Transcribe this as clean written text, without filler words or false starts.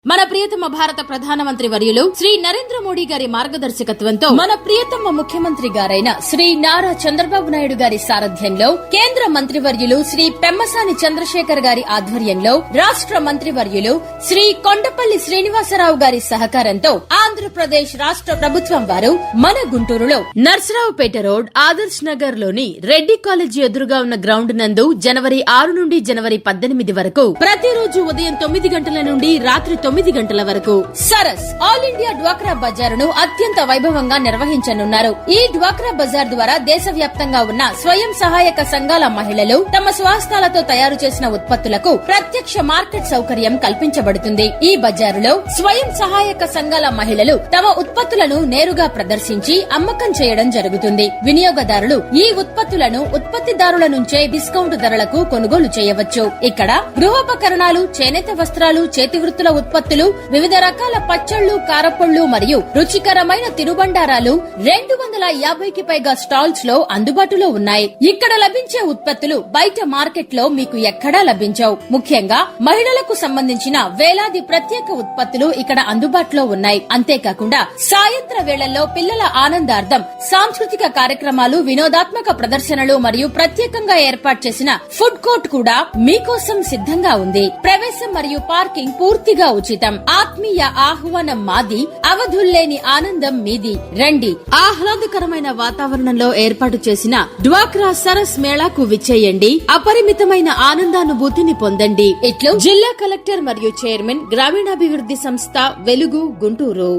మన ప్రియతమ భారత ప్రధానమంత్రి వర్యులు శ్రీ నరేంద్ర మోడీ గారి మార్గదర్శకత్వంతో మన ప్రియతమ ముఖ్యమంత్రి గారైన శ్రీ నారా చంద్రబాబు నాయుడు గారి సారథ్యంలో కేంద్ర మంత్రివర్యులు శ్రీ పెమ్మసాని చంద్రశేఖర్ గారి ఆధ్వర్యంలో రాష్ట్ర మంత్రివర్యులు శ్రీ కొండపల్లి శ్రీనివాసరావు గారి సహకారంతో ఆంధ్రప్రదేశ్ రాష్ట్ర ప్రభుత్వం వారు మన గుంటూరులో నర్సరావుపేట రోడ్ ఆదర్శ్ నగర్ లోని రెడ్డి కాలేజీ ఎదురుగా ఉన్న గ్రౌండ్ నందు జనవరి 6 నుండి జనవరి 18 వరకు ప్రతిరోజు ఉదయం 9 గంటల నుండి రాత్రి 9 గంటల వరకు సరస్ ఆల్ ఇండియా డ్వాక్రా బజారును అత్యంత వైభవంగా నిర్వహించనున్నారు. ఈ డ్వాక్రా బజార్ ద్వారా దేశవ్యాప్తంగా ఉన్న స్వయం సహాయక సంఘాల మహిళలు తమ స్వహస్తాలతో తయారు చేసిన ఉత్పత్తులకు ప్రత్యక్ష మార్కెట్ సౌకర్యం కల్పించబడుతుంది. ఈ బజారులో స్వయం సహాయక సంఘాల మహిళలు తమ ఉత్పత్తులను నేరుగా ప్రదర్శించి అమ్మకం చేయడం జరుగుతుంది. వినియోగదారులు ఈ ఉత్పత్తులను ఉత్పత్తిదారుల నుంచే డిస్కౌంట్ ధరలకు కొనుగోలు చేయవచ్చు. ఇక్కడ గృహోపకరణాలు, చేనేత వస్త్రాలు, చేతివృత్తుల ఉత్పత్తులు, వివిధ రకాల పచ్చళ్లు, కారపొళ్లు మరియు రుచికరమైన తినుబండారాలు 250కి పైగా స్టాల్స్ లో అందుబాటులో ఉన్నాయి. ఇక్కడ లభించే ఉత్పత్తులు బయట మార్కెట్ లో మీకు ఎక్కడా లభించవు. ముఖ్యంగా మహిళలకు సంబంధించిన వేలాది ప్రత్యేక ఉత్పత్తులు ఇక్కడ అందుబాటులో ఉన్నాయి. అంతేకాకుండా సాయంత్ర వేళల్లో పిల్లల ఆనందార్థం సాంస్కృతిక కార్యక్రమాలు, వినోదాత్మక ప్రదర్శనలు మరియు ప్రత్యేకంగా ఏర్పాటు చేసిన ఫుడ్ కోర్ట్ కూడా మీకోసం సిద్ధంగా ఉంది. ప్రవేశం మరియు పార్కింగ్ పూర్తిగా ఉచితం. ఆత్మీయ ఆహ్వానం మాది, అవధుల్లేని ఆనందం మీది. రండి, ఆహ్లాదకరమైన వాతావరణంలో ఏర్పాటు చేసిన డ్వాక్రా సరస్ మేళాకు విచ్చేయండి. అపరిమితమైన ఆనందానుభూతిని పొందండి. ఇట్లు జిల్లా కలెక్టర్ మరియు చైర్మన్, గ్రామీణాభివృద్ధి సంస్థ, వెలుగు, గుంటూరు.